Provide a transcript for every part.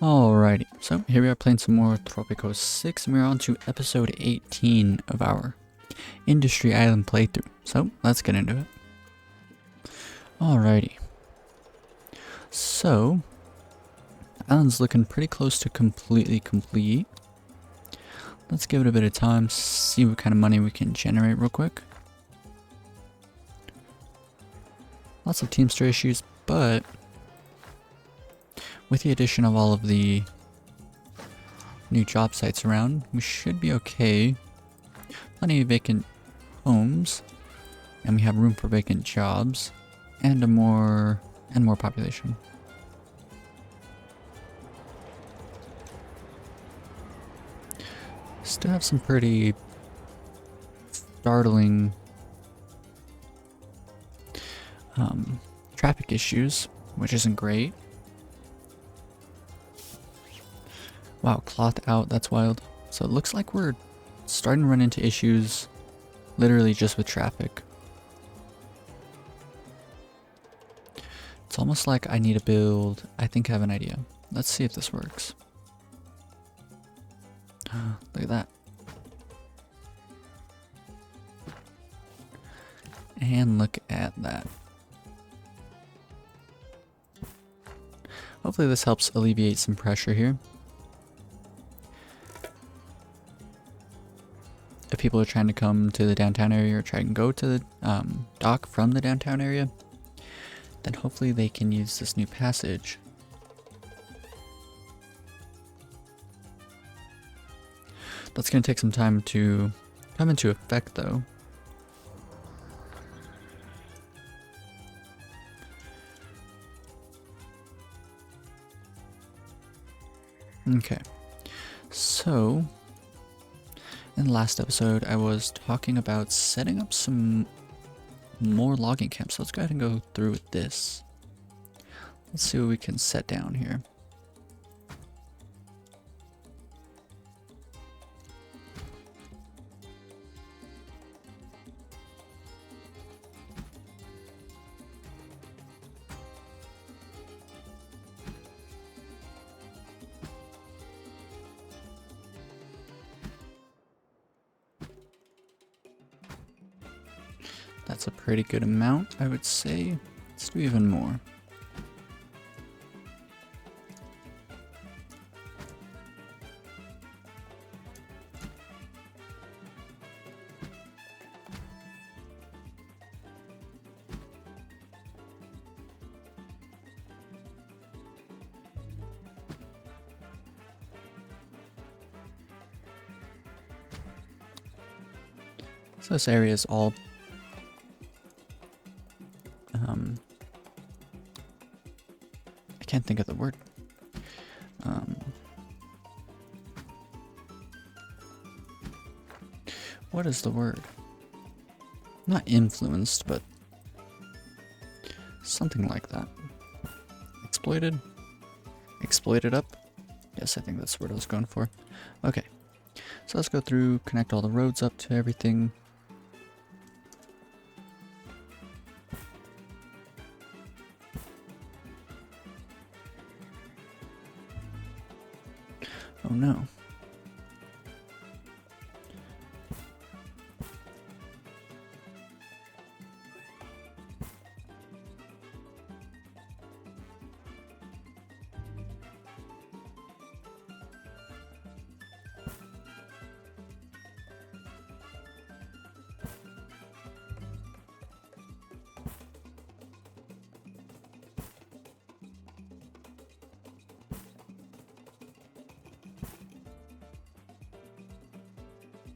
Alrighty, so here we are playing some more Tropico 6, and we're on to episode 18 of our Industry Island playthrough. So, let's get into it. Alrighty. So, island's looking pretty close to completely complete. Let's give it a bit of time, see what kind of money we can generate real quick. Lots of Teamster issues, but with the addition of all of the new job sites around, we should be okay. Plenty of vacant homes, and we have room for vacant jobs, and more population. Still have some pretty startling traffic issues, which isn't great. Wow, cloth out, that's wild. So it looks like we're starting to run into issues literally just with traffic. It's almost like I need to build, I think I have an idea. Let's see if this works. Look at that. And look at that. Hopefully this helps alleviate some pressure here. If people are trying to come to the downtown area or try and go to the dock from the downtown area, then hopefully they can use this new passage. That's going to take some time to come into effect though. Okay, so in the last episode I was talking about setting up some more logging camps. So let's go ahead and go through with this. Let's see what we can set down here. That's a pretty good amount, I would say. Let's do even more. So this area is all I can't think of the word. What is the word? Not influenced, but something like that. Exploited? Exploited up? Yes, I think that's the word I was going for. Okay, so let's go through, connect all the roads up to everything. Oh no.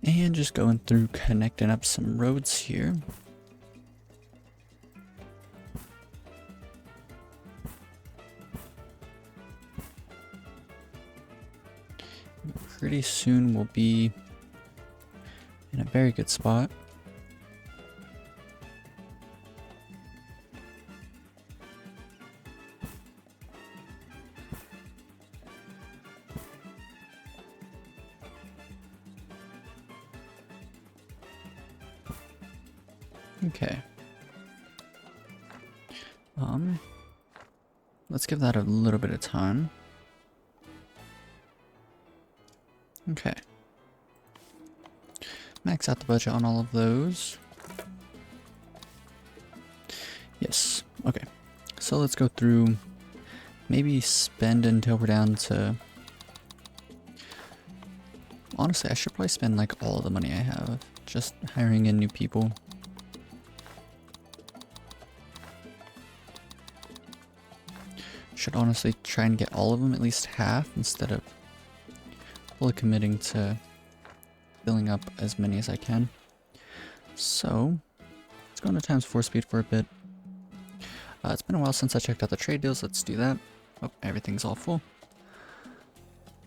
And just going through connecting up some roads here. Pretty soon we'll be in a very good spot. Okay. Let's give that a little bit of time. Okay. Max out the budget on all of those. Yes. Okay. So let's go through, maybe spend until we're down to... Honestly, I should probably spend like all of the money I have, just hiring in new people. Should honestly try and get all of them, at least half, instead of fully committing to filling up as many as I can. So, let's go into times 4 speed for a bit. It's been a while since I checked out the trade deals. Let's do that. Oh, everything's all full.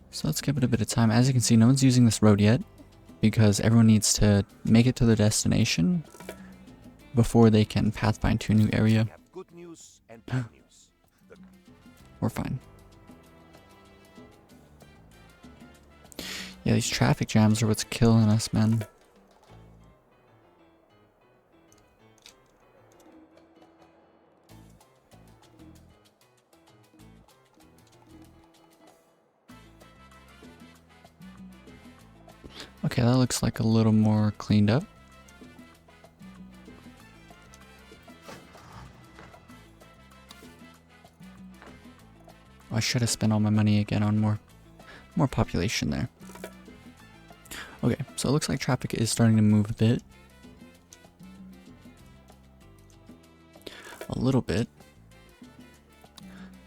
So let's give it a bit of time. As you can see, no one's using this road yet because everyone needs to make it to their destination before they can pathfind to a new area. Good news and bad news. We're fine. Yeah, these traffic jams are what's killing us, man. Okay, that looks like a little more cleaned up. Oh, I should have spent all my money again on more population there. Okay, so it looks like traffic is starting to move a bit. A little bit.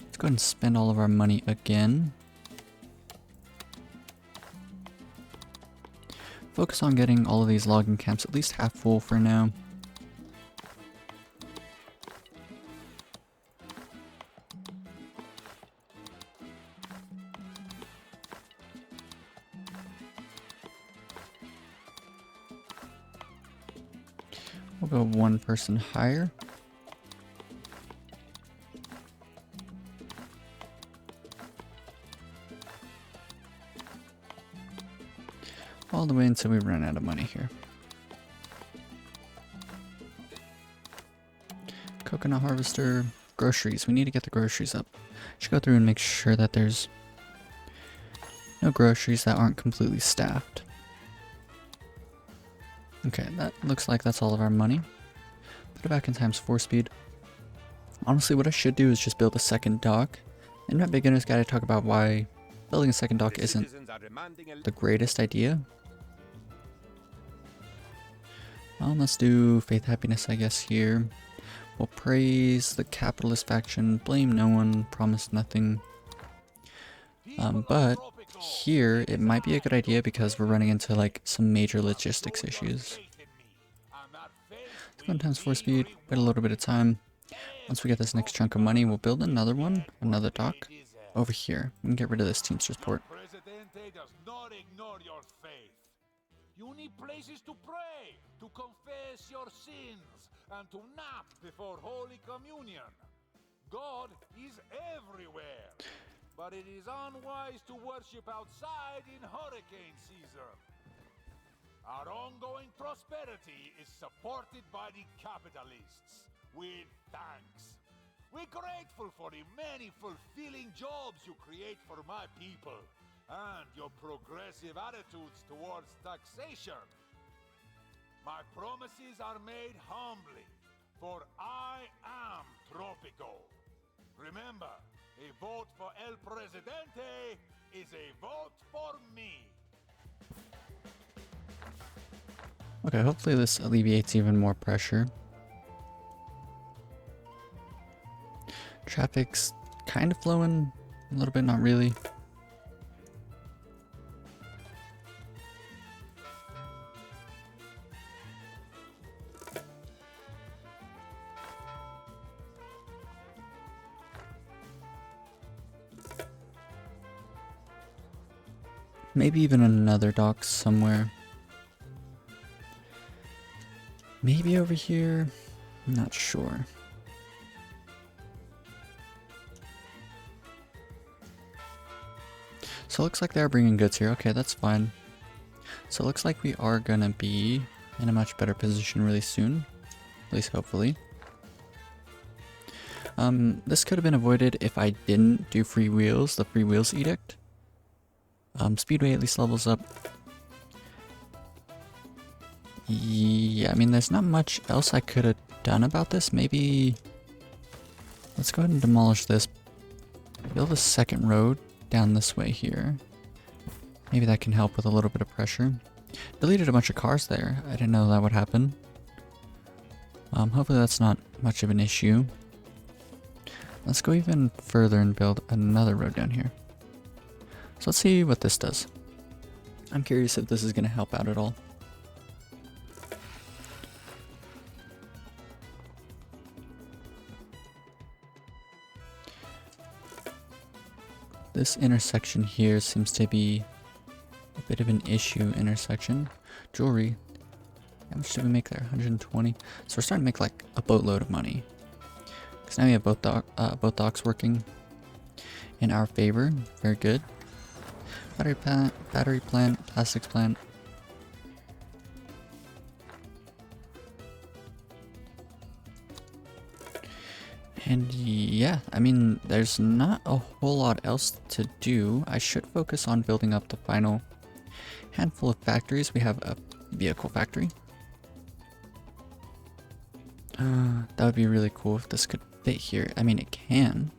Let's go ahead and spend all of our money again. Focus on getting all of these logging camps at least half full for now. We'll go one person higher. All the way until we run out of money here. Coconut harvester, groceries. We need to get the groceries up. Should go through and make sure that there's no groceries that aren't completely staffed. Okay, that looks like that's all of our money. Put it back in times 4 speed. Honestly, what I should do is just build a second dock. In my beginner's guide, I talk about why building a second dock isn't the greatest idea. Let's do faith, happiness, I guess, here. We'll praise the capitalist faction, blame no one, promise nothing. But here, it might be a good idea because we're running into like some major logistics issues. Let's go in times 4 speed, wait a little bit of time. Once we get this next chunk of money, we'll build another one, another dock, over here. We can get rid of this Teamsters port. You need places to pray, to confess your sins, and to nap before Holy Communion. God is everywhere, but it is unwise to worship outside in hurricane season. Our ongoing prosperity is supported by the capitalists, with thanks. We're grateful for the many fulfilling jobs you create for my people, and your progressive attitudes towards taxation. My promises are made humbly, for I am Tropico. Remember, a vote for El Presidente is a vote for me. Okay, hopefully this alleviates even more pressure. Traffic's kind of flowing, a little bit, not really. Maybe even another dock somewhere. Maybe over here? I'm not sure. So it looks like they're bringing goods here. Okay, that's fine. So it looks like we are gonna be in a much better position really soon. At least hopefully. This could have been avoided if I didn't do free wheels, the free wheels edict. Speedway at least levels up. Yeah, I mean, there's not much else I could have done about this. Maybe let's go ahead and demolish this. Build a second road down this way here. Maybe that can help with a little bit of pressure. Deleted a bunch of cars there. I didn't know that would happen. Hopefully that's not much of an issue. Let's go even further and build another road down here. So let's see what this does. I'm curious if this is going to help out at all. This intersection here seems to be a bit of an issue intersection. Jewelry. How much did we make there? 120. So we're starting to make like a boatload of money. Because now we have both docks working in our favor. Very good. Battery plant, plastics plant. And yeah, I mean, there's not a whole lot else to do. I should focus on building up the final handful of factories. We have a vehicle factory. That would be really cool if this could fit here. I mean, it can.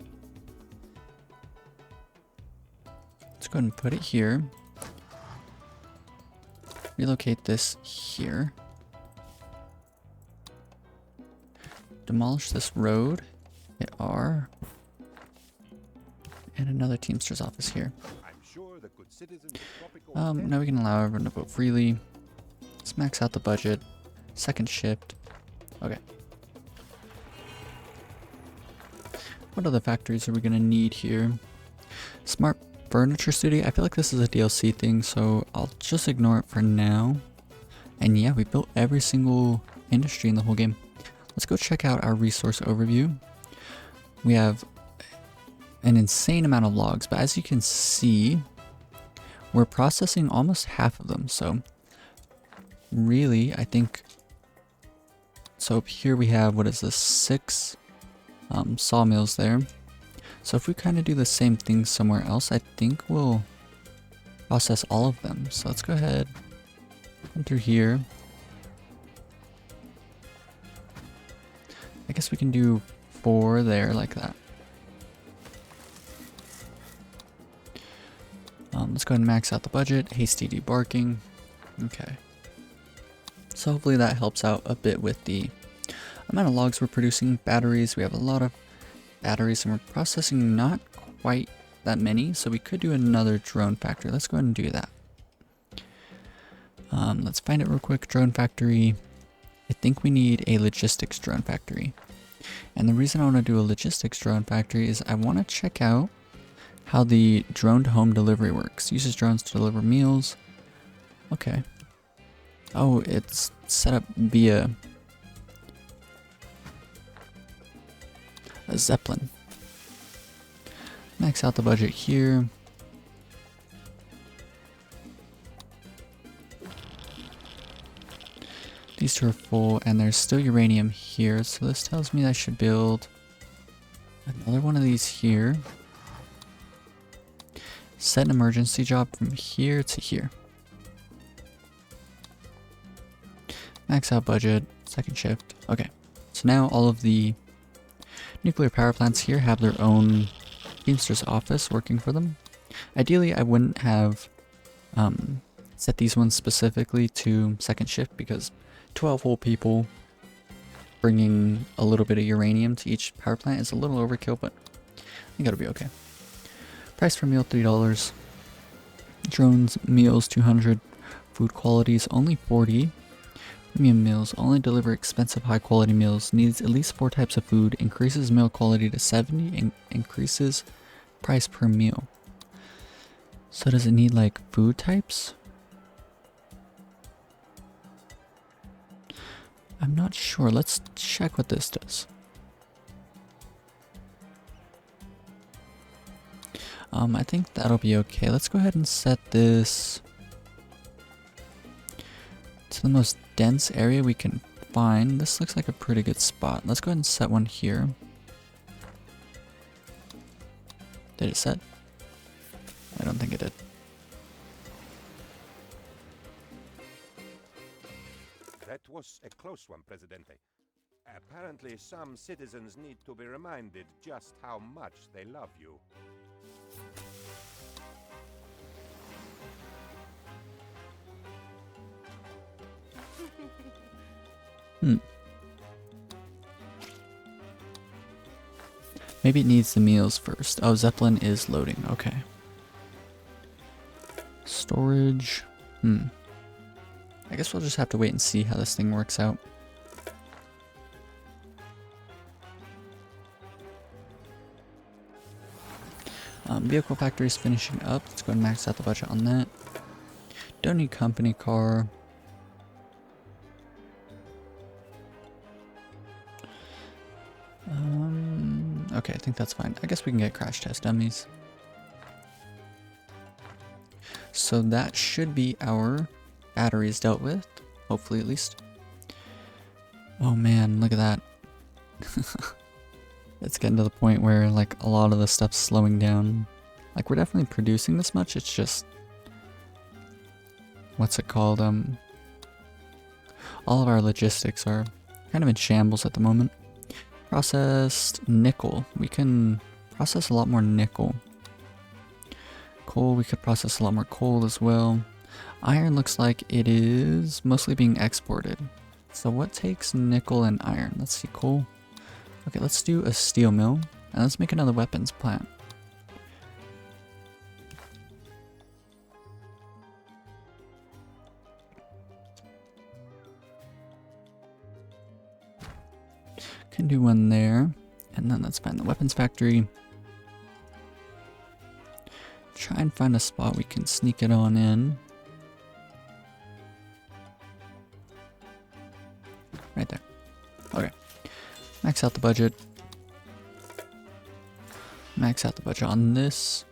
Let's go ahead and put it here. Relocate this here. Demolish this road. Hit R. And another Teamster's office here. I'm sure the good citizens of Tropico Now we can allow everyone to vote freely. Let's max out the budget. Second shift. Okay. What other factories are we gonna need here? Smart Furniture Studio. I feel like this is a DLC thing, so I'll just ignore it for now. And yeah, we built every single industry in the whole game. Let's go check out our resource overview. We have an insane amount of logs, but as you can see, we're processing almost half of them. So really, I think, so up here we have, what is this, 6 sawmills there. So if we kind of do the same thing somewhere else, I think we'll process all of them. So let's go ahead, come through here. I guess we can do 4 there like that. Let's go ahead and max out the budget. Hasty debarking. Okay. So hopefully that helps out a bit with the amount of logs we're producing. Batteries, we have a lot of batteries and we're processing not quite that many, so we could do another drone factory. Let's go ahead and do that. Let's find it real quick. Drone factory. I think we need a logistics drone factory. And the reason I want to do a logistics drone factory is I want to check out how the drone to home delivery works. Uses drones to deliver meals. Okay. Oh, it's set up via a Zeppelin. Max out the budget here. These two are full and there's still uranium here, so this tells me I should build another one of these here. Set an emergency job from here to here. Max out budget, second shift. Okay, so now all of the nuclear power plants here have their own Teamster's office working for them. Ideally, I wouldn't have set these ones specifically to second shift because 12 whole people bringing a little bit of uranium to each power plant is a little overkill, but I think it'll be okay. Price per meal $3. Drones meals 200. Food qualities only 40. Premium meals only deliver expensive high quality meals. Needs at least 4 types of food. Increases meal quality to 70 and increases price per meal. So does it need like food types? I'm not sure. Let's check what this does. I think that'll be okay. Let's go ahead and set this to the most dense area we can find. This looks like a pretty good spot. Let's go ahead and set one here. Did it set? I don't think it did. was a close one, Presidente. Apparently, some citizens need to be reminded just how much they love you. Maybe it needs the meals first. Oh, Zeppelin is loading. Okay. Storage. I guess we'll just have to wait and see how this thing works out. Vehicle factory is finishing up. Let's go and max out the budget on that. Don't need company car. Okay, I think that's fine. I guess we can get crash test dummies. So that should be our batteries dealt with. Hopefully, at least. Oh man, look at that. It's getting to the point where like a lot of the stuff's slowing down. Like we're definitely producing this much, it's just... What's it called? All of our logistics are kind of in shambles at the moment. Processed nickel. We can process a lot more nickel. Coal, we could process a lot more coal as well. Iron looks like it is mostly being exported. So what takes nickel and iron? Let's see, coal. Okay, let's do a steel mill, and let's make another weapons plant. Can do one there, and then let's find the weapons factory. Try and find a spot we can sneak it on in. Right there. Okay. Max out the budget. Max out the budget on this.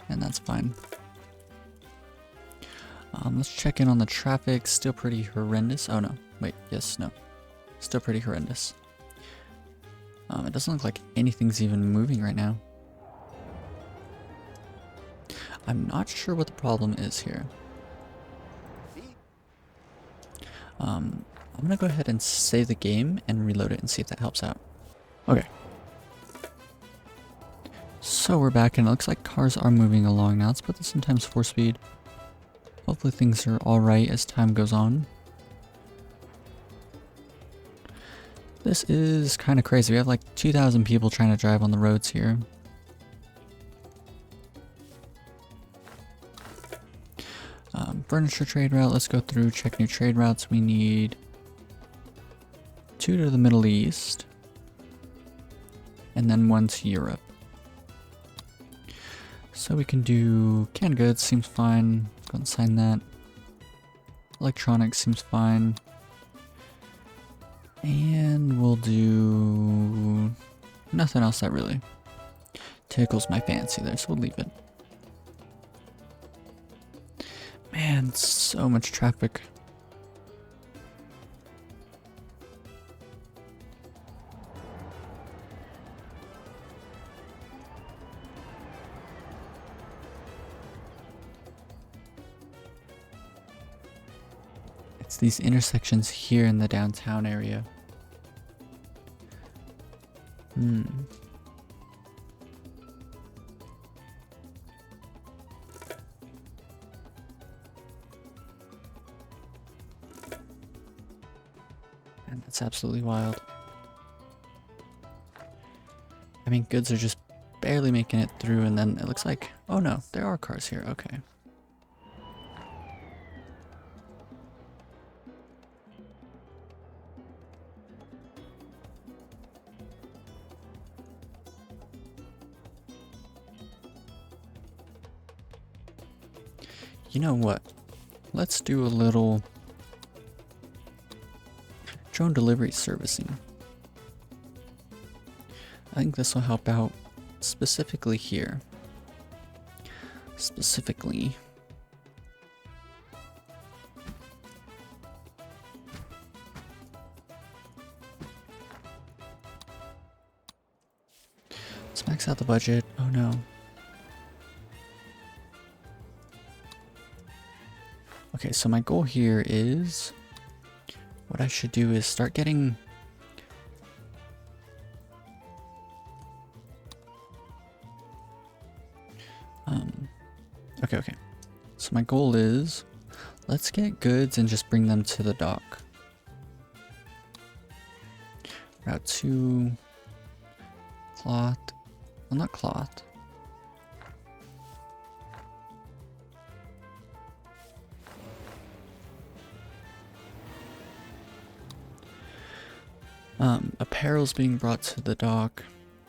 And that's fine. Let's check in on the traffic. Still pretty horrendous. Oh no. Wait, yes, no. Still pretty horrendous. It doesn't look like anything's even moving right now. I'm not sure what the problem is here. I'm gonna go ahead and save the game and reload it and see if that helps out. Okay. So we're back and it looks like cars are moving along now. Let's put this in ×4 speed. Hopefully things are alright as time goes on. This is kind of crazy. We have like 2,000 people trying to drive on the roads here. Furniture trade route. Let's go through, check new trade routes. We need 2 to the Middle East. And then 1 to Europe. So we can do canned goods, seems fine. Let's go and sign that. Electronics seems fine. And we'll do nothing else that really tickles my fancy there, so we'll leave it. Man, so much traffic. It's these intersections here in the downtown area. And that's absolutely wild. I mean, goods are just barely making it through, and then it looks like, oh no, there are cars here, okay. You know what? Let's do a little drone delivery servicing. I think this will help out specifically here. Specifically. Let's max out the budget. Oh no. Okay, so my goal here is what I should do is start getting... Okay. So my goal is, let's get goods and just bring them to the dock. Route 2, cloth, well, not cloth. Apparel's being brought to the dock.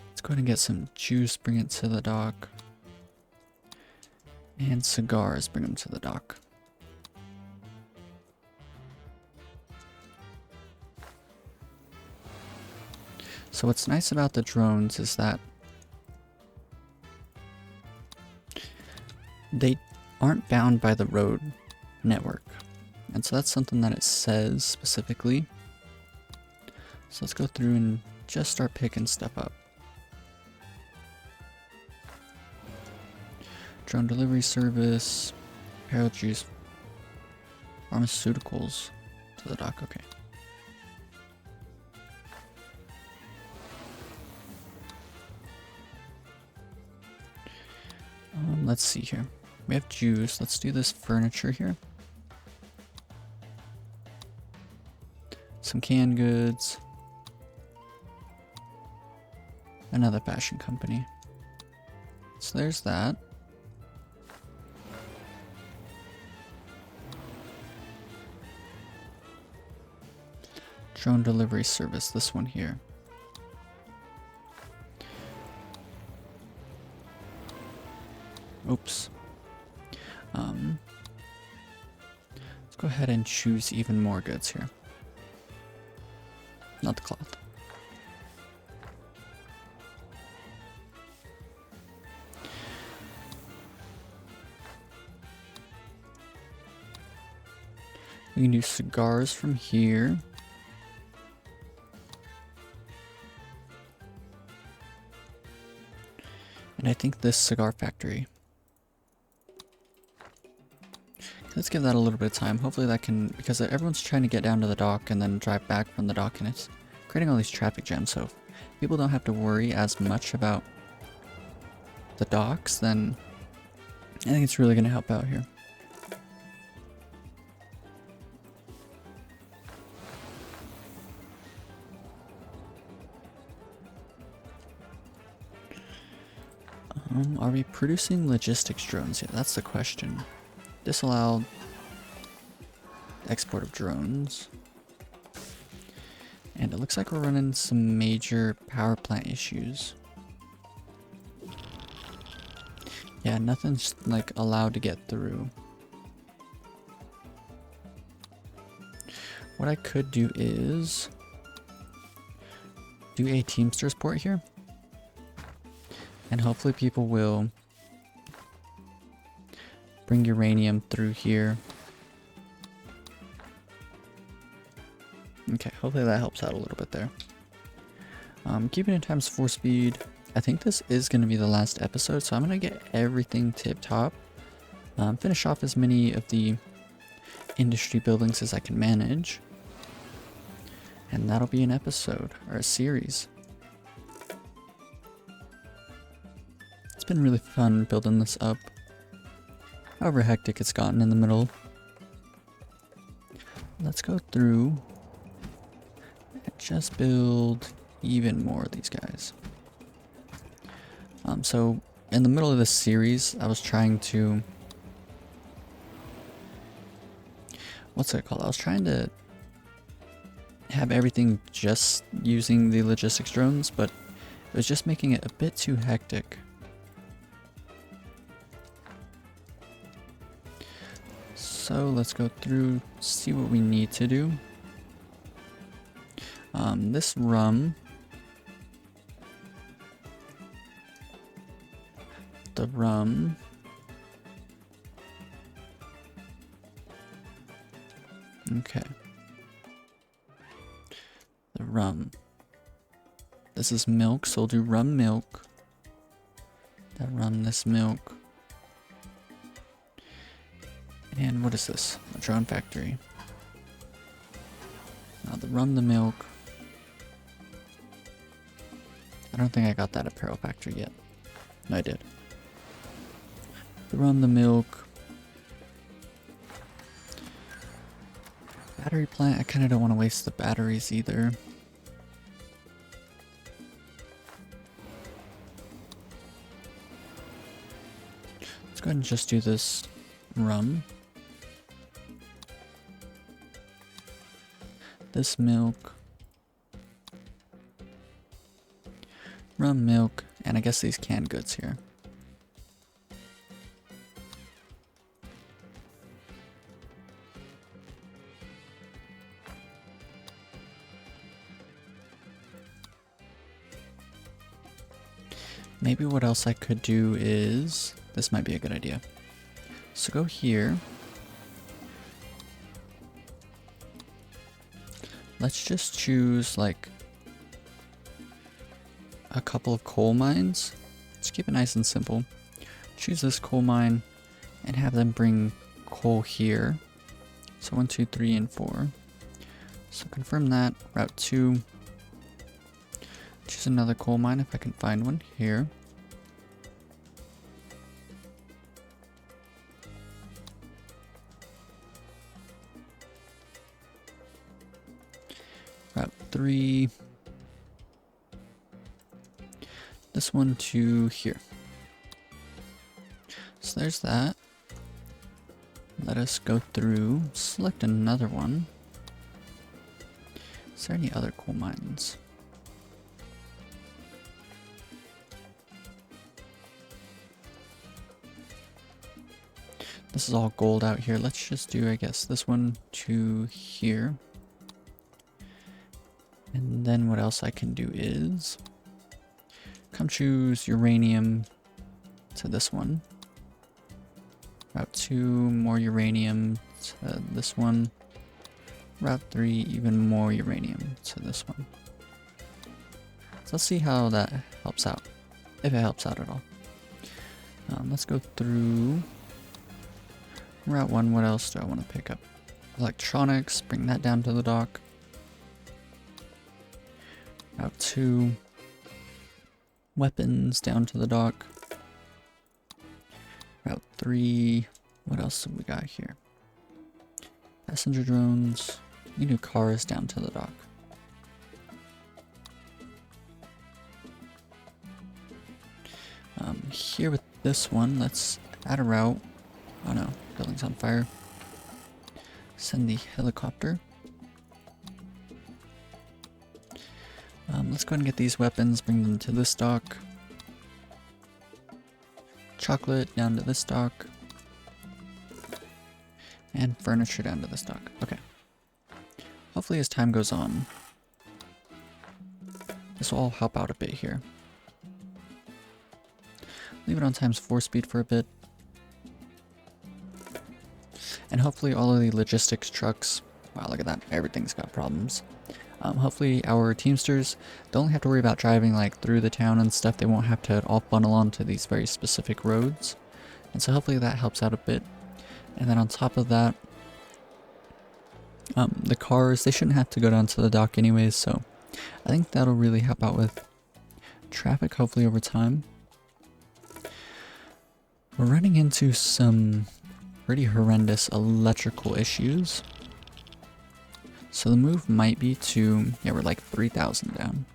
Let's go ahead and get some juice, bring it to the dock. And cigars, bring them to the dock. So what's nice about the drones is that they aren't bound by the road network. And so that's something that it says specifically. So let's go through and just start picking stuff up. Drone delivery service, apparel, juice, pharmaceuticals to the dock, okay. Let's see here. We have juice. Let's do this furniture here. Some canned goods. Another fashion company. So there's that. Drone delivery service, this one here. Oops. Let's go ahead and choose even more goods here. Not the cloth. We can do cigars from here. And I think this cigar factory. Let's give that a little bit of time. Hopefully that can, because everyone's trying to get down to the dock and then drive back from the dock, and it's creating all these traffic jams. So if people don't have to worry as much about the docks, then I think it's really going to help out here. Are we producing logistics drones yet? That's the question. Disallowed export of drones. And it looks like we're running some major power plant issues. Yeah, nothing's like allowed to get through. What I could do is do a Teamsters port here. And hopefully people will bring uranium through here. Okay, hopefully that helps out a little bit there. Keeping it times 4 speed. I think this is going to be the last episode, so I'm going to get everything tip top. Finish off as many of the industry buildings as I can manage. And that'll be an episode, or a series. It's been really fun building this up. However hectic it's gotten in the middle. Let's go through and just build even more of these guys. So in the middle of this series, I was trying to... What's it called? I was trying to have everything just using the logistics drones, but it was just making it a bit too hectic. So let's go through, see what we need to do. This rum, the rum, okay, the rum, this is milk, so we'll do rum milk, that rum, this milk. And what is this? A drone factory. Now the rum, the milk. I don't think I got that apparel factory yet. No, I did. The rum, the milk. Battery plant, I kind of don't want to waste the batteries either. Let's go ahead and just do this rum. This milk. Rum, milk, and I guess these canned goods here. Maybe what else I could do is, this might be a good idea. So go here. Let's just choose like a couple of coal mines. Let's keep it nice and simple. Choose this coal mine and have them bring coal here. So 1, 2, 3, and 4. So confirm that. Route 2. Choose another coal mine if I can find one here. Route 3. This one to here. So there's that. Let us go through, select another one. Is there any other coal mines? This is all gold out here. Let's just do, I guess, this one to here. And then what else I can do is come choose uranium to this one. Route 2, more uranium to this one. Route 3, even more uranium to this one. So let's see how that helps out, if it helps out at all. Let's go through Route 1. What else do I want to pick up? Electronics, bring that down to the dock. Route 2, weapons down to the dock. Route 3, what else have we got here? Passenger drones, we do cars down to the dock. Here with this one, let's add a route. Oh no, building's on fire. Send the helicopter. Let's go ahead and get these weapons, bring them to this dock. Chocolate down to this dock. And furniture down to this dock. Okay. Hopefully as time goes on, this will all help out a bit here. Leave it on ×4 speed for a bit. And hopefully all of the logistics trucks, wow, look at that, everything's got problems. Hopefully our Teamsters don't have to worry about driving like through the town and stuff. They won't have to all funnel onto these very specific roads. And so hopefully that helps out a bit. And then on top of that, the cars, they shouldn't have to go down to the dock anyways, so I think that'll really help out with traffic, hopefully over time. We're running into some pretty horrendous electrical issues. So the move might be to, yeah, we're like 3,000 down.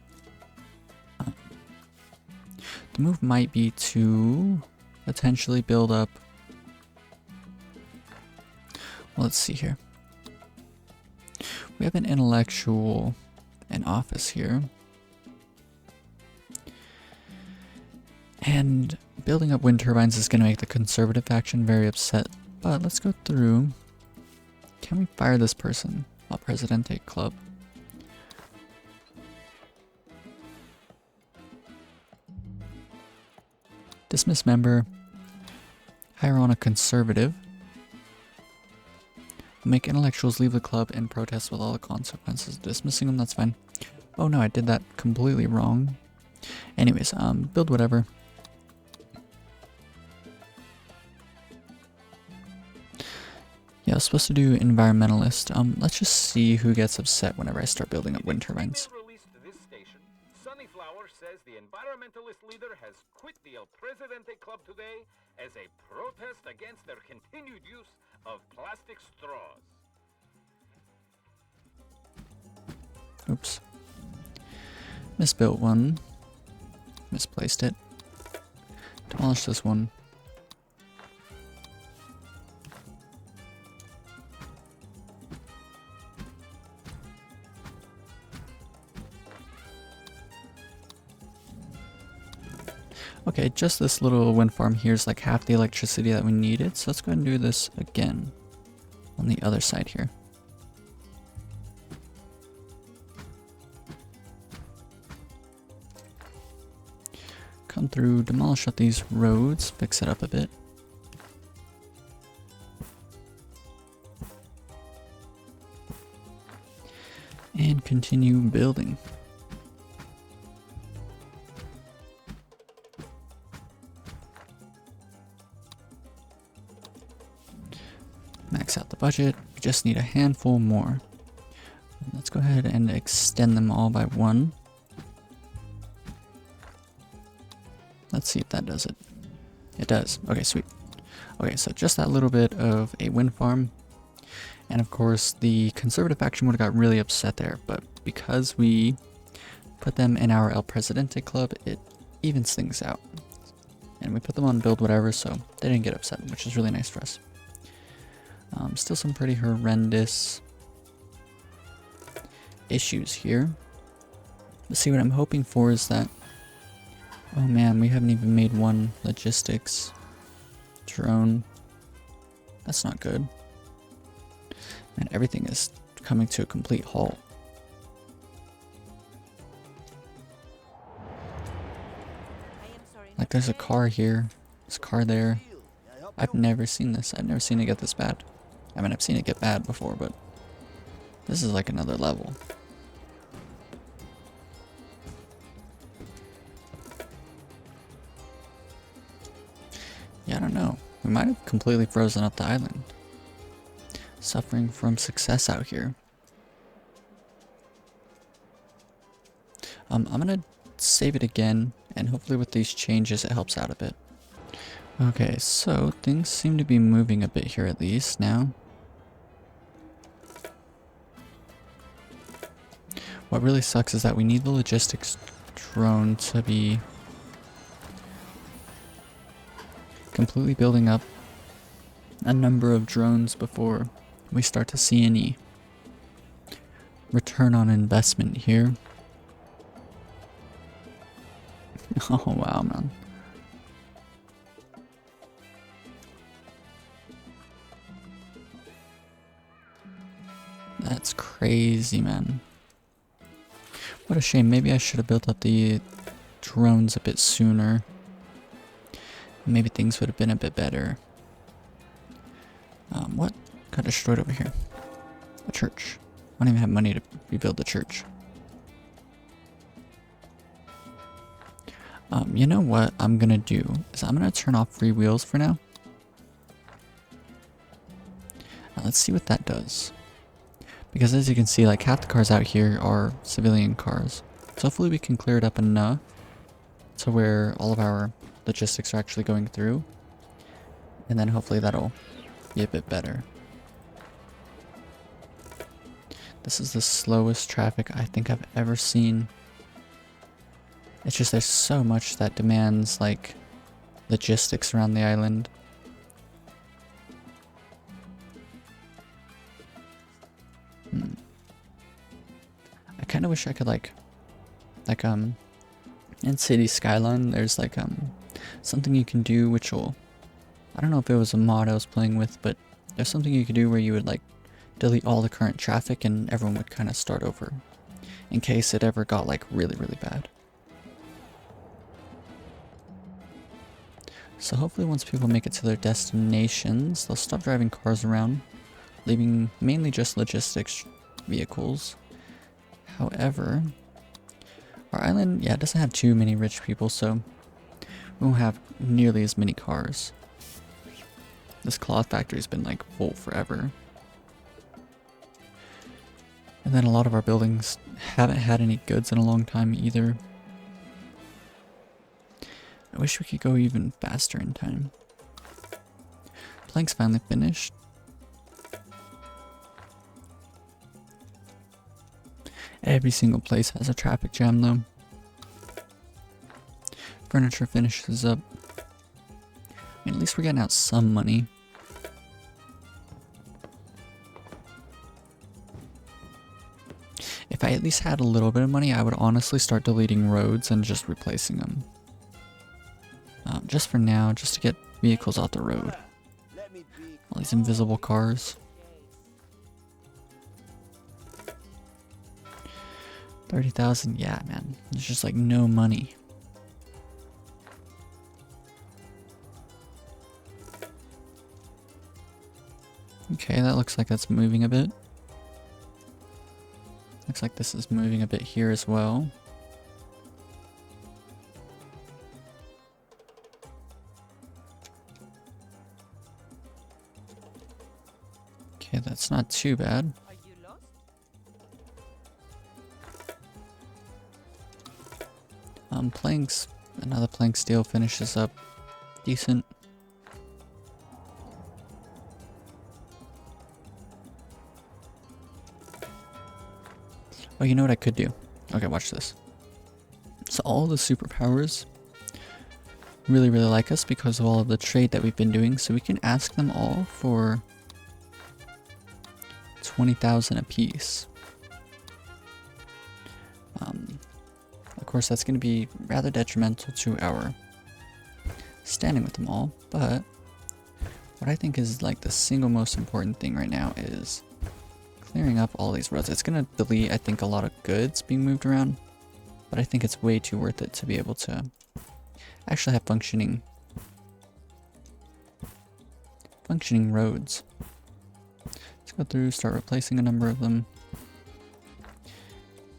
The move might be to potentially build up, well, let's see here. We have an intellectual and office here. And building up wind turbines is going to make the conservative faction very upset. But let's go through. Can we fire this person? El Presidente Club. Dismiss member. Hire on a conservative. Make intellectuals leave the club and protest with all the consequences. Dismissing them, that's fine. Oh no, I did that completely wrong. Anyways, build whatever. Yeah, I was supposed to do environmentalist. Let's just see who gets upset whenever I start building up wind turbines. Released this station, Sunnyflower says the environmentalist leader has quit the El Presidente Club today as a protest against their continued use of plastic straws. Oops. Misbuilt one. Misplaced it. Demolish this one. Okay, just this little wind farm here is like half the electricity that we needed, so let's go ahead and do this again on the other side here. Come through, demolish up these roads, fix it up a bit. And continue building. Max out the budget, we just need a handful more. Let's go ahead and extend them all by one. Let's see if that does it. It does. Okay, sweet. Okay, so just that little bit of a wind farm. And of course, the conservative faction would have got really upset there, but because we put them in our El Presidente Club, it evens things out. And we put them on build whatever, so they didn't get upset, which is really nice for us. Still some pretty horrendous issues here. But see, what I'm hoping for is that... Oh man, we haven't even made one logistics drone. That's not good. And everything is coming to a complete halt. Like there's a car here, there's a car there. I've never seen this. I've never seen it get this bad. I mean, I've seen it get bad before, but this is like another level. Yeah, I don't know. We might have completely frozen up the island. Suffering from success out here. I'm gonna save it again, and hopefully with these changes it helps out a bit. Okay, so things seem to be moving a bit here at least now. What really sucks is that we need the logistics drone to be completely building up a number of drones before we start to see any return on investment here. Oh wow, man. That's crazy, man. What a shame. Maybe I should have built up the drones a bit sooner. Maybe things would have been a bit better. What got destroyed over here? A church. I don't even have money to rebuild the church. You know what I'm gonna do is I'm gonna turn off free wheels for now. Let's see what that does. Because as you can see, like half the cars out here are civilian cars. So hopefully we can clear it up enough to where all of our logistics are actually going through. And then hopefully that'll be a bit better. This is the slowest traffic I think I've ever seen. It's just there's so much that demands like logistics around the island. I kind of wish I could like in City Skyline there's like something you can do which will, I don't know if it was a mod I was playing with, but there's something you could do where you would like delete all the current traffic and everyone would kind of start over in case it ever got like really bad. So hopefully once people make it to their destinations, they'll stop driving cars around, leaving mainly just logistics vehicles. However, our island, yeah, doesn't have too many rich people, so we won't have nearly as many cars. this cloth factory's been like full forever. And then a lot of our buildings haven't had any goods in a long time either. I wish we could go even faster in time. Plank's finally finished. Every single place has a traffic jam though. Furniture finishes up. I mean, at least we're getting out some money. If I at least had a little bit of money, I would honestly start deleting roads and just replacing them. Just for now, just to get vehicles off the road. All these invisible cars. 30,000, yeah, man. There's just like no money. Okay, that looks like that's moving a bit. Looks like this is moving a bit here as well. Okay, that's not too bad. Planks, another plank steel finishes up decent. Oh, you know what I could do? Okay, watch this. So all the superpowers really like us because of all of the trade that we've been doing. So we can ask them all for 20,000 apiece. Of course, that's going to be rather detrimental to our standing with them all. But what I think is like the single most important thing right now is clearing up all these roads. It's going to delete, I think, a lot of goods being moved around, but I think it's way too worth it to be able to actually have functioning roads. Let's go through, start replacing a number of them.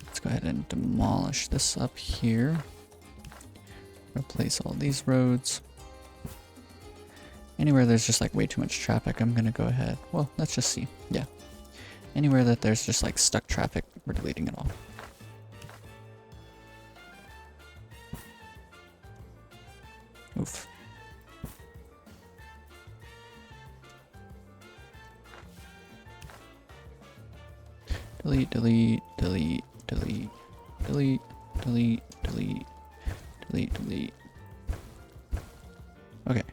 Let's go ahead and demolish this up here. Replace all these roads. Anywhere there's just like way too much traffic, I'm going to go ahead. Well, let's just see. Yeah. Anywhere that there's just like stuck traffic, we're deleting it all. Oof. Delete, delete, delete, delete, delete, delete, delete, delete, delete. Okay.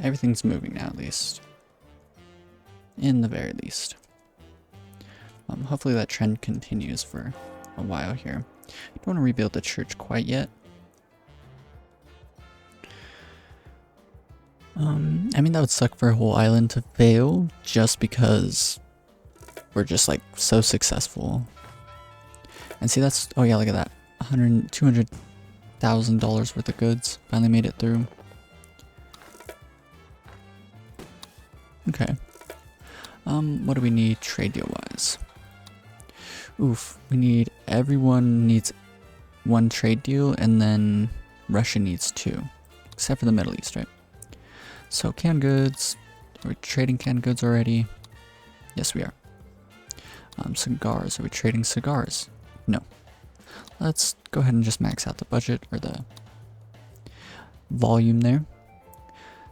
Everything's moving now, at least. In the very least. Hopefully that trend continues for a while here. I don't want to rebuild the church quite yet. I mean, that would suck for a whole island to fail just because we're just like so successful. And see, that's, oh yeah, look at that. $200,000 worth of goods. Finally made it through. Okay. What do we need trade deal wise? Oof, everyone needs one trade deal, and then Russia needs 2. Except for the Middle East, right? So canned goods, are we trading canned goods already? Yes, we are. Cigars, are we trading cigars? No. Let's go ahead and just max out the budget, or the volume there.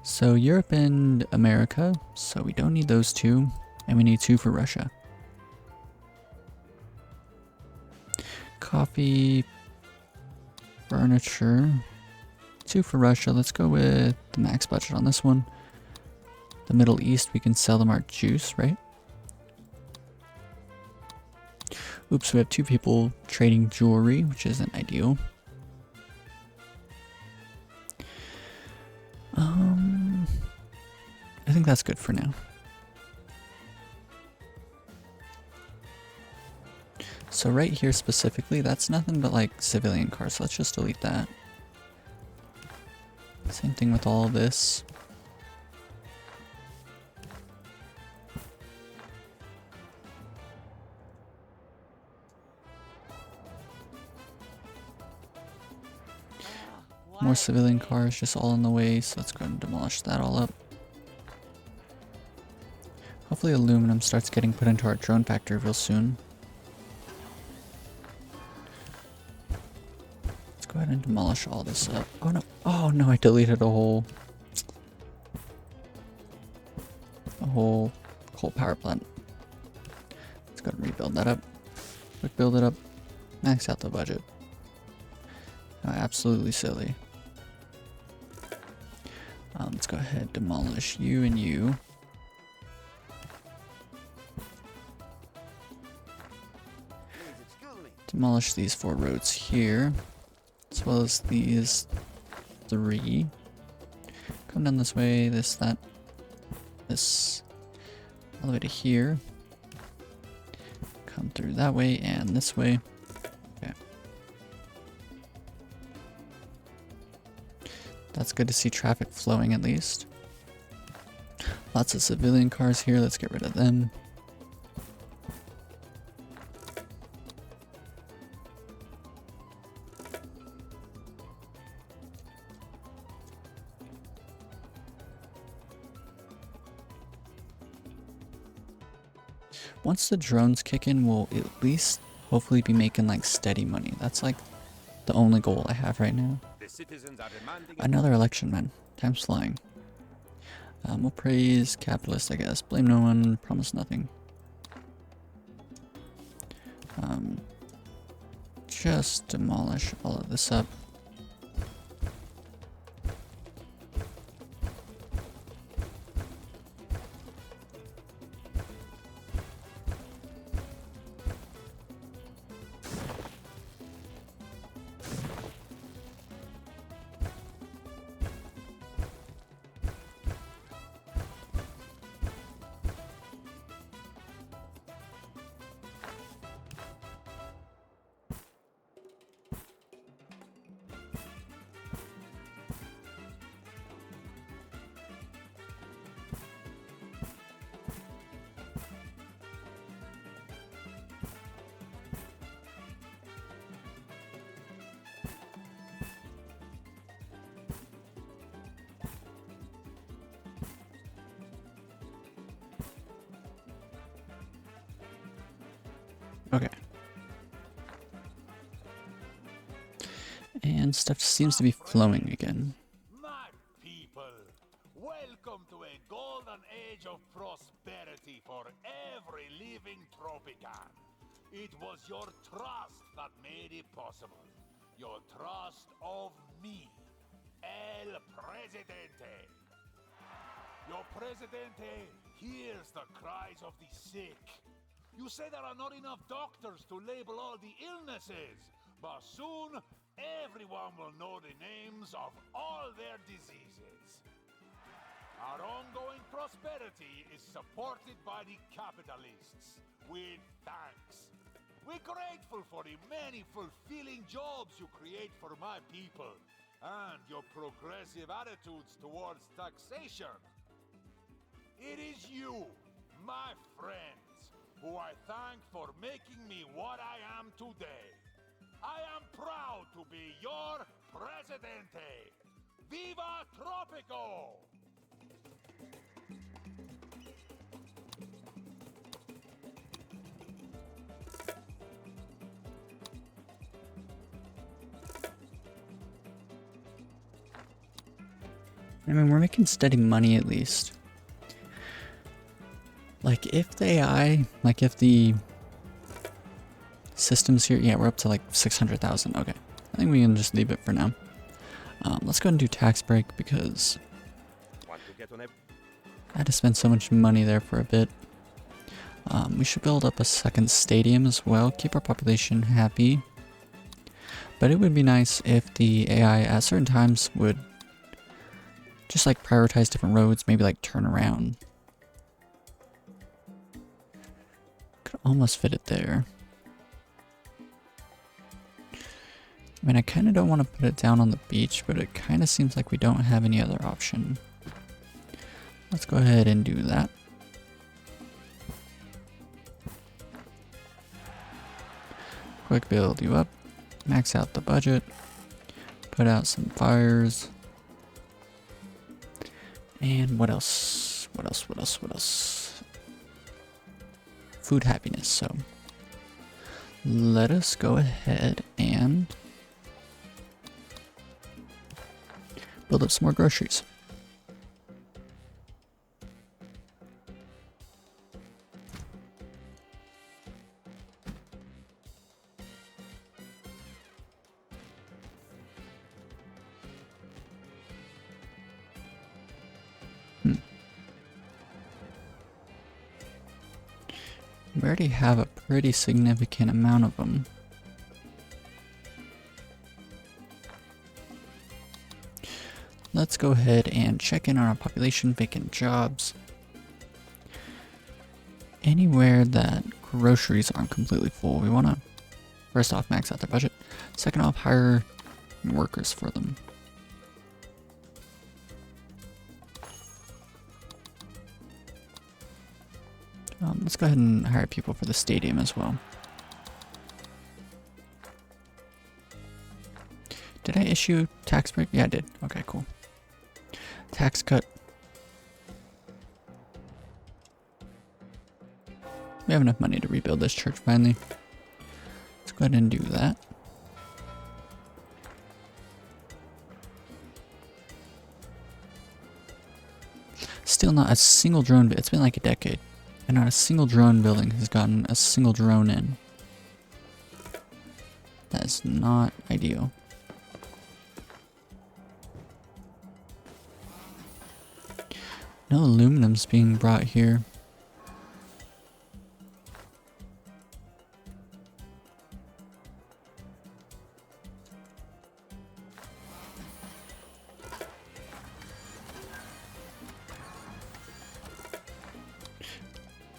So Europe and America, so we don't need those 2, and we need 2 for Russia. Coffee, furniture, 2 for Russia. Let's go with the max budget on this one. The Middle East, we can sell them our juice, right? Oops, we have 2 people trading jewelry, which isn't ideal. I think that's good for now. So right here specifically, that's nothing but like civilian cars. So let's just delete that. Same thing with all of this. More civilian cars just all in the way, so let's go ahead and demolish that all up. Hopefully aluminum starts getting put into our drone factory real soon. Let's go ahead and demolish all this up. Oh no, I deleted a whole coal power plant. Let's go ahead and rebuild that up. Quick build it up. Max out the budget. Oh, absolutely silly. Let's go ahead, demolish you and you. Demolish these 4 roads here, as well as these 3. Come down this way, this, that, this, all the way to here. Come through that way and this way. Okay. That's good to see traffic flowing at least. Lots of civilian cars here, let's get rid of them. Once the drones kick in, we'll at least hopefully be making like steady money. That's like the only goal I have right now. The citizens are demanding Another election, man. Time's flying. We'll praise capitalist, I guess. Blame no one, promise nothing. Just demolish all of this up. Okay. And stuff seems to be flowing again. My people, welcome to a golden age of prosperity for every living Tropican. It was your trust that made it possible. Your trust of me, El Presidente. Your Presidente hears the cries of the sick. You say there are not enough doctors to label all the illnesses, but soon everyone will know the names of all their diseases. Our ongoing prosperity is supported by the capitalists, with thanks. We're grateful for the many fulfilling jobs you create for my people, and your progressive attitudes towards taxation. It is you, my friends, who I thank for making me what I am today. I am proud to be your Presidente. Viva Tropico! I mean, we're making steady money at least. Like, if the AI, like if the systems here, yeah, we're up to like 600,000. Okay, I think we can just leave it for now. Let's go ahead and do tax break because want to get on a I had to spend so much money there for a bit. We should build up a second stadium as well, keep our population happy. But it would be nice if the AI at certain times would just like prioritize different roads, maybe like turn around. Could almost fit it there. I mean, I kind of don't want to put it down on the beach, but it kind of seems like we don't have any other option. Let's go ahead and do that. Quick build you up, max out the budget, put out some fires, and what else? What else? Food happiness. So let us go ahead and build up some more groceries. We already have a pretty significant amount of them. Let's go ahead and check in on our population, vacant jobs. Anywhere that groceries aren't completely full, we want to first off max out their budget. Second off, hire workers for them. Let's go ahead and hire people for the stadium as well. Did I issue tax break? Yeah, I did. Okay, cool. Tax cut. We have enough money to rebuild this church finally. Let's go ahead and do that. Still not a single drone. It's been like a decade. And not a single drone building has gotten a single drone in. That is not ideal. No aluminum's being brought here.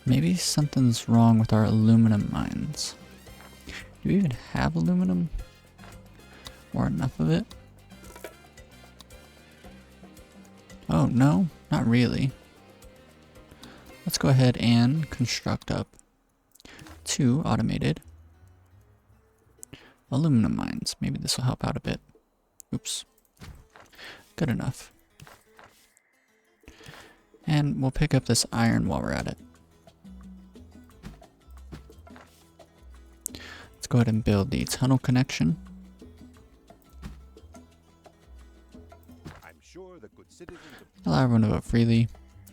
Maybe something's wrong with our aluminum mines. Do we even have aluminum? Or enough of it? Oh, no, not really. Let's go ahead and construct up 2 automated aluminum mines. Maybe this will help out a bit. Oops. Good enough. And we'll pick up this iron while we're at it. Let's go ahead and build the tunnel connection. I'm sure the good citizens of Allow everyone to vote freely.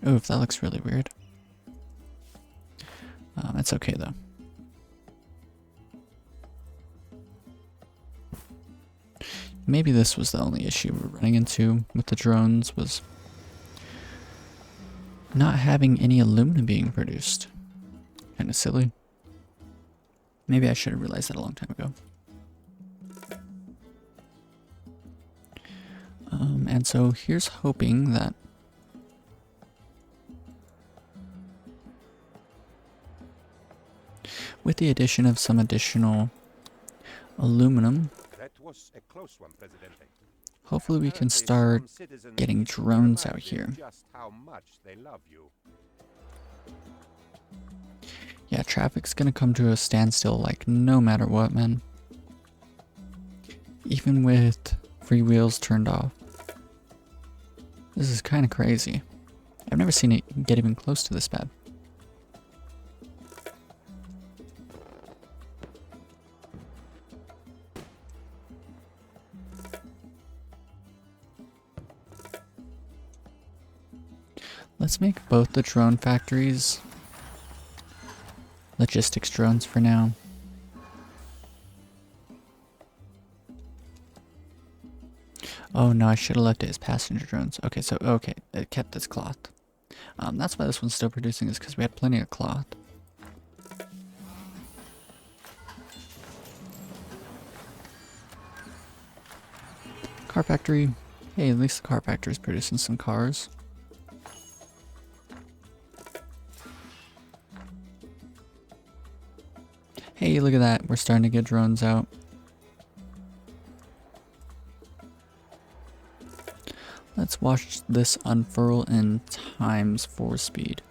Oof, that looks really weird. It's okay though. Maybe this was the only issue we're running into with the drones, was not having any aluminum being produced. Kinda silly. Maybe I should have realized that a long time ago. And so here's hoping that with the addition of some additional aluminum, that was a close one, Presidente. hopefully we can Apparently start some citizens getting need to be drones out reminded here. Just how much they love you. Yeah, traffic's gonna come to a standstill like no matter what, man. Even with free wheels turned off. This is kind of crazy. I've never seen it get even close to this bad. Let's make both the drone factories logistics drones for now. Oh no, I should have left it as passenger drones. Okay, so okay, it kept this cloth. That's why this one's still producing, is because we had plenty of cloth. Car factory. Hey, at least the car factory is producing some cars. Hey, look at that. We're starting to get drones out. Let's watch this unfurl in times 4 speed.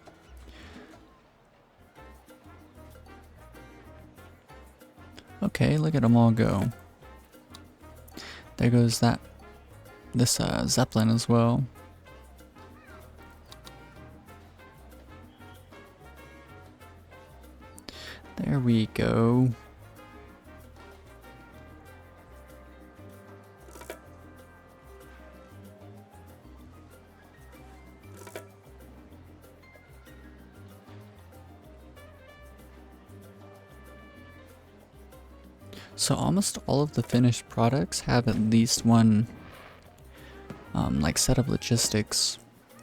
Okay, look at them all go. There goes this Zeppelin as well. There we go. So almost all of the finished products have at least one like set of logistics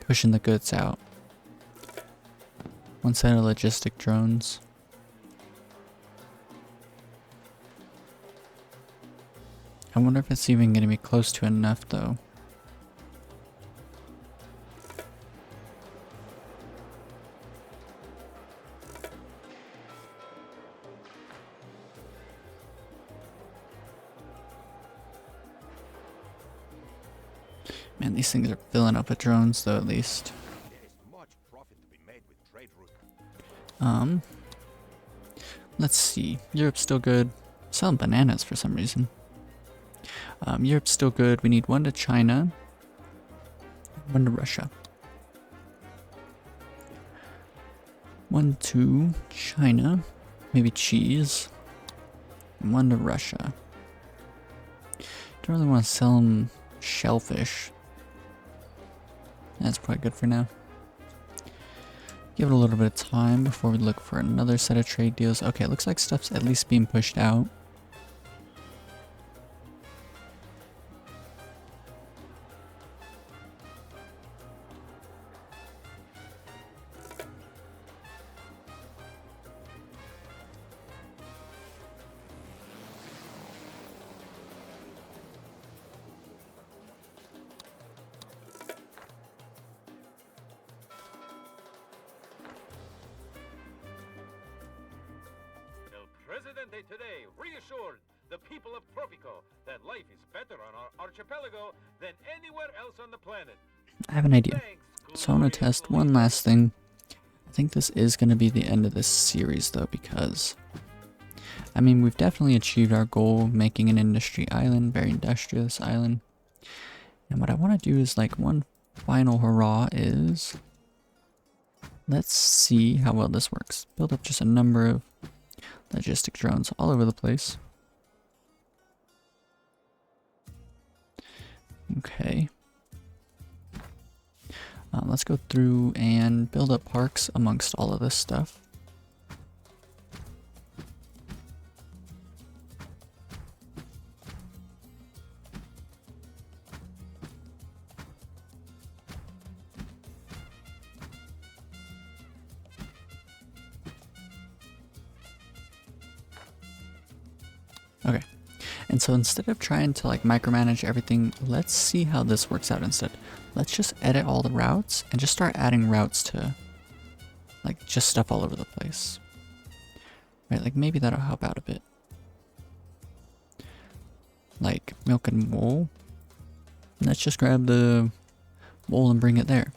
pushing the goods out. One set of logistic drones. I wonder if it's even going to be close to enough though. Man, these things are filling up with drones though, at least. There is much profit to be made with trade route. Let's see. Europe's still good. Selling bananas for some reason. Europe's still good. We need one to China. One to Russia. One to China. Maybe cheese. And one to Russia. Don't really want to sell them shellfish. That's probably good for now. Give it a little bit of time before we look for another set of trade deals. Okay, it looks like stuff's at least being pushed out. El Presidente today reassured the people of Tropico that life is better on our archipelago than anywhere else on the planet. I have an idea. Thanks, So I'm going to test one last thing. I think this is going to be the end of this series though, because I mean, we've definitely achieved our goal of making an industry island, very industrious island. And what I want to do is like one final hurrah is, let's see how well this works. Build up just a number of logistic drones all over the place. Okay. Let's go through and build up parks amongst all of this stuff. Okay, and so instead of trying to like micromanage everything, let's see how this works out instead. Let's just edit all the routes and just start adding routes to like just stuff all over the place. Right, like maybe that'll help out a bit. Like milk and wool. Let's just grab the wool and bring it there.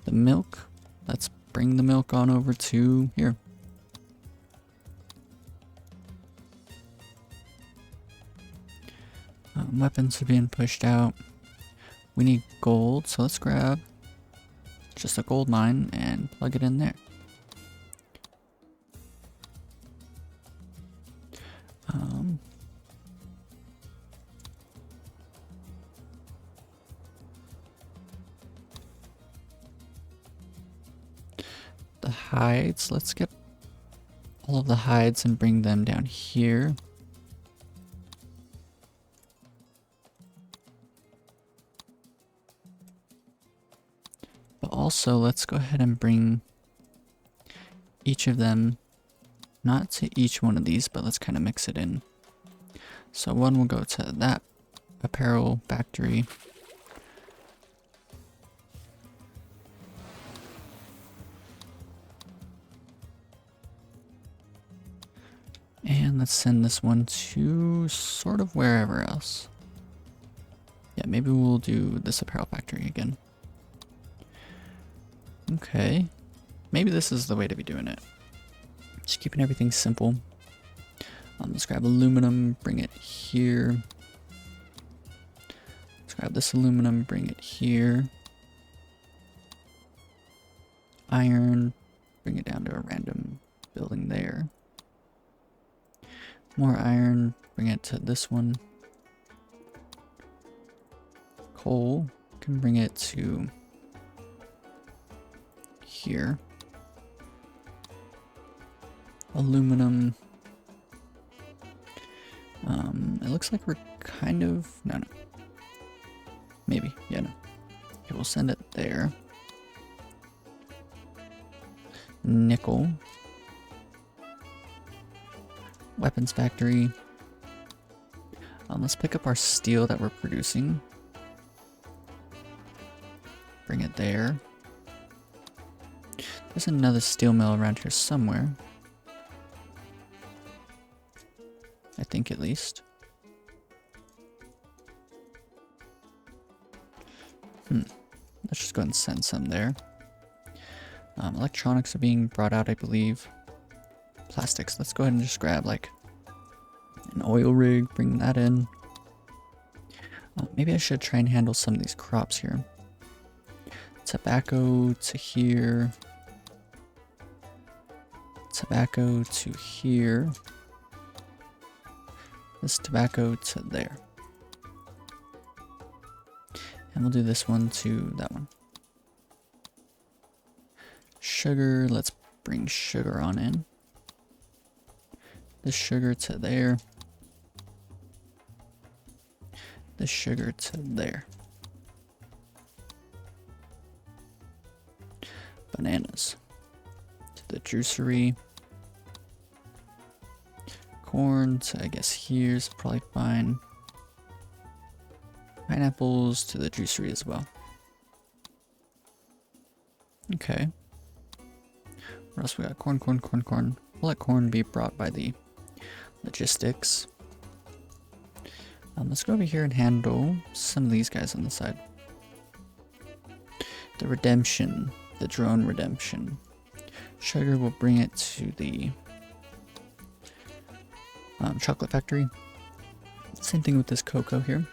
The milk, let's bring the milk on over to here. Weapons are being pushed out. We need gold, so let's grab just a gold mine and plug it in there. The hides, let's get all of the hides and bring them down here. But also, let's go ahead and bring each of them, not to each one of these, but let's kind of mix it in. So one will go to that apparel factory. And let's send this one to sort of wherever else. maybe we'll do this apparel factory again. Okay. Maybe this is the way to be doing it. Just keeping everything simple. Let's grab aluminum, bring it here. Let's grab this aluminum, bring it here. Iron, bring it down to a random building there. More iron, bring it to this one. Coal, can bring it to here. Aluminum. It looks like we're kind of, no. Maybe, yeah, no. Okay, we'll send it there. Nickel. Weapons factory. Let's pick up our steel that we're producing. Bring it there. There's another steel mill around here somewhere. I think at least. Let's just go ahead and send some there. Electronics are being brought out, I believe. Plastics. Let's go ahead and just grab like an oil rig, bring that in. Maybe I should try and handle some of these crops here. Tobacco to here. Tobacco to here. This tobacco to there. And we'll do this one to that one. Sugar, let's bring sugar on in. This sugar to there. This sugar to there. Bananas to the juicery. Corn to, I guess, here's probably fine. Pineapples to the juicery as well. Okay. What else we got? Corn. We'll let corn be brought by the logistics. Let's go over here and handle some of these guys on the side. The redemption. The drone redemption. Sugar will bring it to the chocolate factory. Same thing with this cocoa here.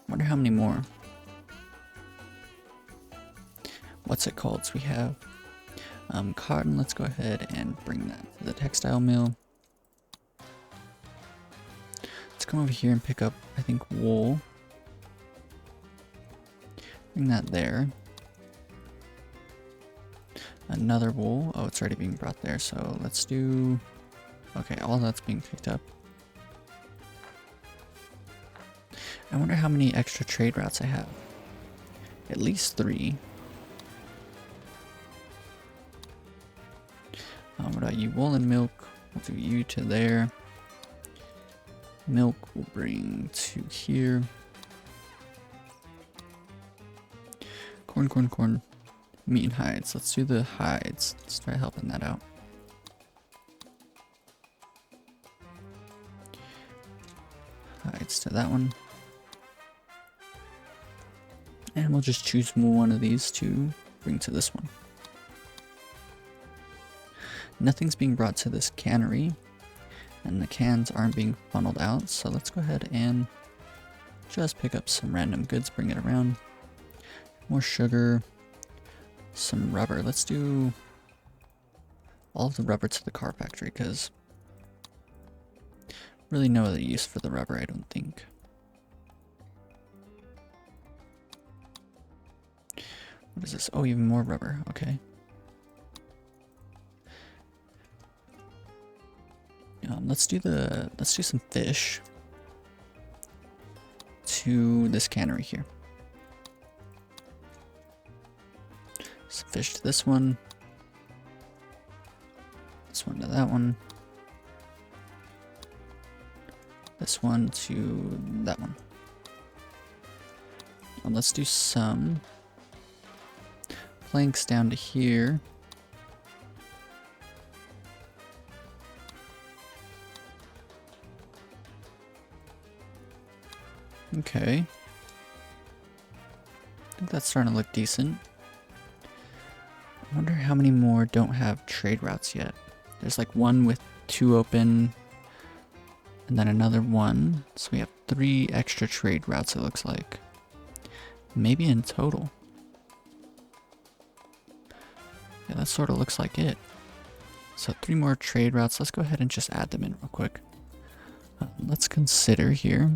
Wonder how many more. What's it called? So we have cotton. Let's go ahead and bring that to the textile mill. Let's come over here and pick up, I think, wool. Bring that there. Another wool. Oh, it's already being brought there. So let's do... Okay, all that's being picked up. I wonder how many extra trade routes I have. At least 3. What about you? Wool and milk. We'll do you to there. Milk we'll bring to here. Corn. Meat and hides. Let's do the hides. Let's try helping that out. Hides to that one. And we'll just choose one of these to bring to this one. Nothing's being brought to this cannery, and the cans aren't being funneled out, so let's go ahead and just pick up some random goods, bring it around. More sugar, some rubber. Let's do all of the rubber to the car factory, because really no other use for the rubber, I don't think. What is this? Oh, even more rubber. Okay. Let's do some fish to this cannery here. Some fish to this one. This one to that one. This one to that one. And let's do some planks down to here. Okay. I think that's starting to look decent. I wonder how many more don't have trade routes yet. There's like one with 2 open, and then another one. So we have 3 extra trade routes, it looks like. Maybe in total. Yeah, that sort of looks like it. So 3 more trade routes. Let's go ahead and just add them in real quick. Let's consider here.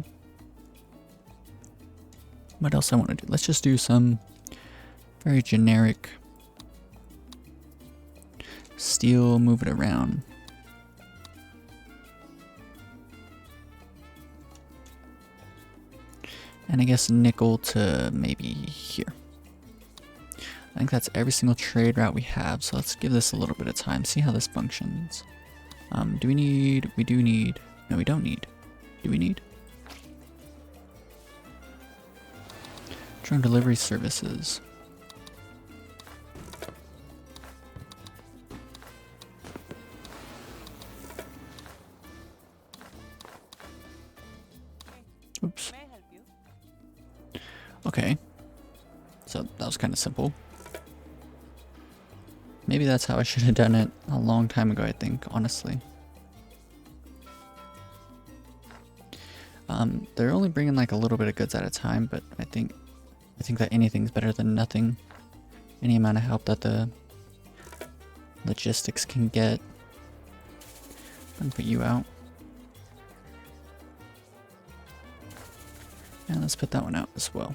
What else I want to do? Let's just do some very generic steel, move it around. And I guess nickel to maybe here. I think that's every single trade route we have, so let's give this a little bit of time, see how this functions. Do we need, we do need, no we don't need. Do we need? Drone delivery services. Oops. May I help you? Okay. So that was kind of simple. Maybe that's how I should have done it a long time ago, I think, honestly. They're only bringing like a little bit of goods at a time, but I think that anything's better than nothing. Any amount of help that the logistics can get. And put you out. And let's put that one out as well.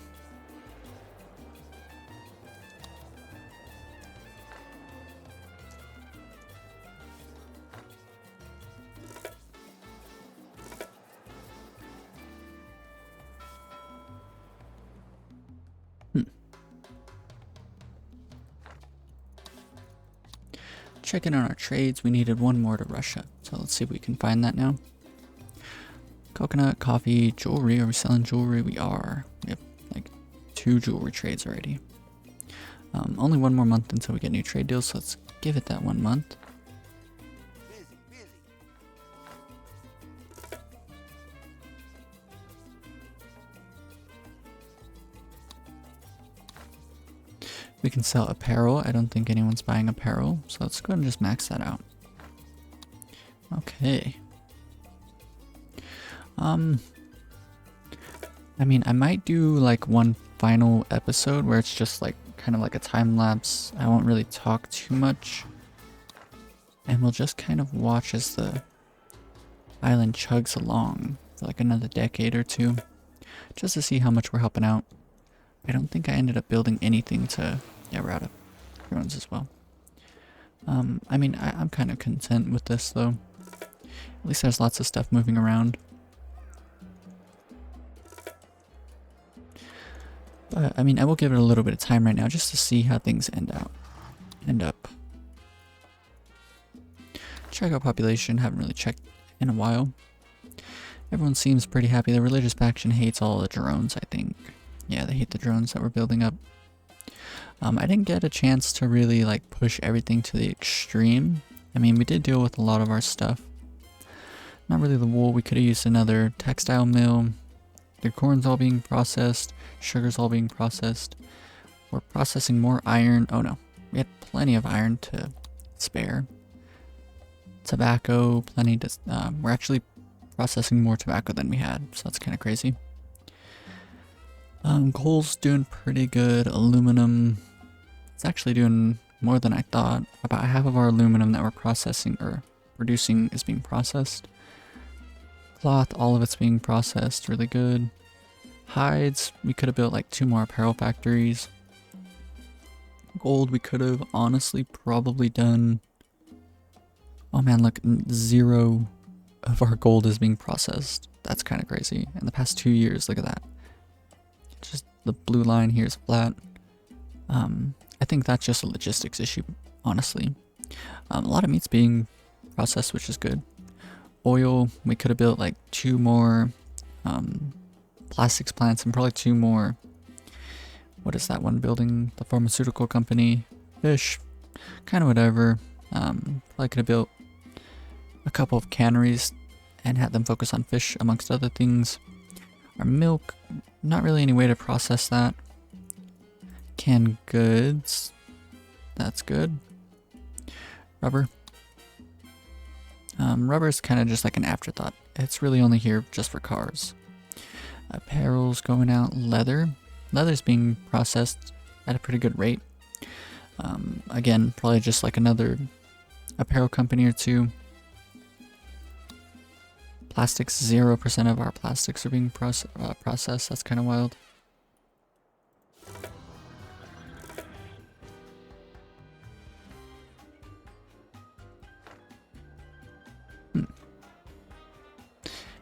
Checking on our trades, we needed 1 more to Russia. So let's see if we can find that now. Coconut, coffee, jewelry. Are we selling jewelry? We are. We have like 2 jewelry trades already. Only 1 more month until we get new trade deals, so let's give it that 1 month. We can sell apparel. I don't think anyone's buying apparel, so let's go ahead and just max that out. Okay. I mean, I might do like 1 final episode where it's just like kind of like a time lapse. I won't really talk too much. And we'll just kind of watch as the island chugs along for like another decade or 2. Just to see how much we're helping out. I don't think I ended up building anything to... Yeah, we're out of drones as well. I mean, I'm kind of content with this, though. At least there's lots of stuff moving around. But, I mean, I will give it a little bit of time right now just to see how things end up. Check out population. Haven't really checked in a while. Everyone seems pretty happy. The religious faction hates all the drones, I think. Yeah, they hate the drones that we're building up. I didn't get a chance to really like push everything to the extreme. I mean, we did deal with a lot of our stuff. Not really the wool. We could have used another textile mill. The corn's all being processed. Sugar's all being processed. We're processing more iron. Oh no, we had plenty of iron to spare. Tobacco, plenty to... we're actually processing more tobacco than we had, so that's kind of crazy. Coal's doing pretty good. Aluminum, it's actually doing more than I thought. About half of our aluminum that we're processing or producing is being processed. Cloth, all of it's being processed, really good. Hides, we could have built like 2 more apparel factories. Gold, we could have honestly probably done... Oh man, look, 0 of our gold is being processed. That's kind of crazy. In the past 2 years, look at that. Just the blue line here is flat. I think that's just a logistics issue, honestly. A lot of meat's being processed, which is good. Oil, we could have built like 2 more plastics plants and probably 2 more. What is that one building? The pharmaceutical company. Fish, kind of whatever. Probably could have built a couple of canneries and had them focus on fish amongst other things. Our milk, not really any way to process that. Canned goods, that's good. Rubber. Rubber is kind of just like an afterthought. It's really only here just for cars. Apparel's going out. Leather. Leather's being processed at a pretty good rate. Again, probably just like another apparel company or two. Plastics, 0% of our plastics are being processed. That's kind of wild.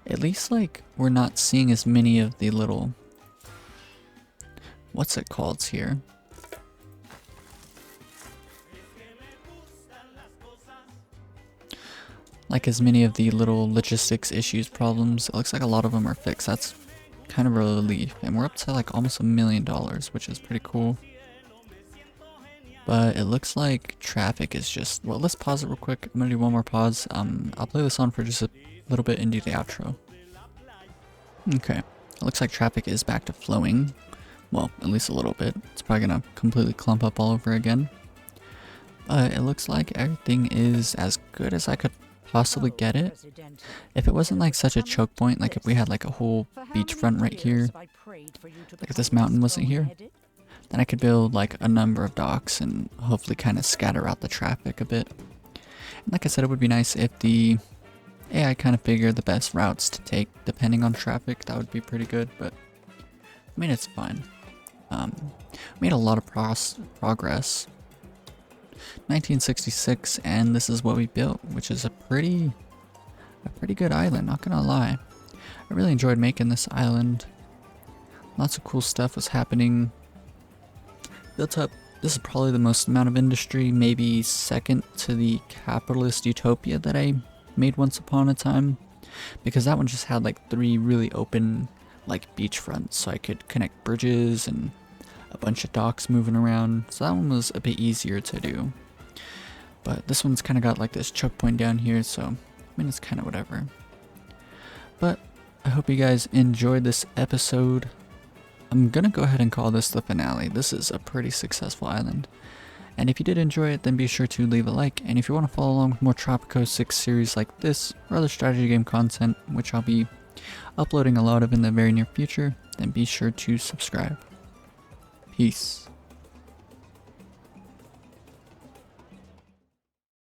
At least, like, we're not seeing as many of the little... What's it called here? Like, as many of the little logistics issues, problems. It looks like a lot of them are fixed. That's kind of a relief. And we're up to, like, almost $1 million, which is pretty cool. But it looks like traffic is just... Well, let's pause it real quick. I'm gonna do one more pause. I'll play this on for just a little bit and do the outro. Okay, it looks like traffic is back to flowing. Well, at least a little bit. It's probably gonna completely clump up all over again. But it looks like everything is as good as I could possibly get it. If it wasn't like such a choke point, like if we had like a whole beachfront right here, like if this mountain wasn't here, then I could build like a number of docks and hopefully kind of scatter out the traffic a bit. And like I said, it would be nice if the AI kind of figured the best routes to take depending on traffic. That would be pretty good, but I mean, it's fine. Made a lot of progress. 1966, and this is what we built, which is a pretty good island, not gonna lie. I really enjoyed making this island. Lots of cool stuff was happening. Built up, this is probably the most amount of industry, maybe second to the capitalist utopia that I made once upon a time, because that one just had like 3 really open like beachfronts, so I could connect bridges and a bunch of docks moving around, so that one was a bit easier to do. But this one's kind of got like this choke point down here, so I mean, it's kind of whatever. But I hope you guys enjoyed this episode. I'm gonna go ahead and call this the finale. This is a pretty successful island. And if you did enjoy it, then be sure to leave a like. And if you want to follow along with more Tropico 6 series like this, or other strategy game content, which I'll be uploading a lot of in the very near future, then be sure to subscribe. Peace.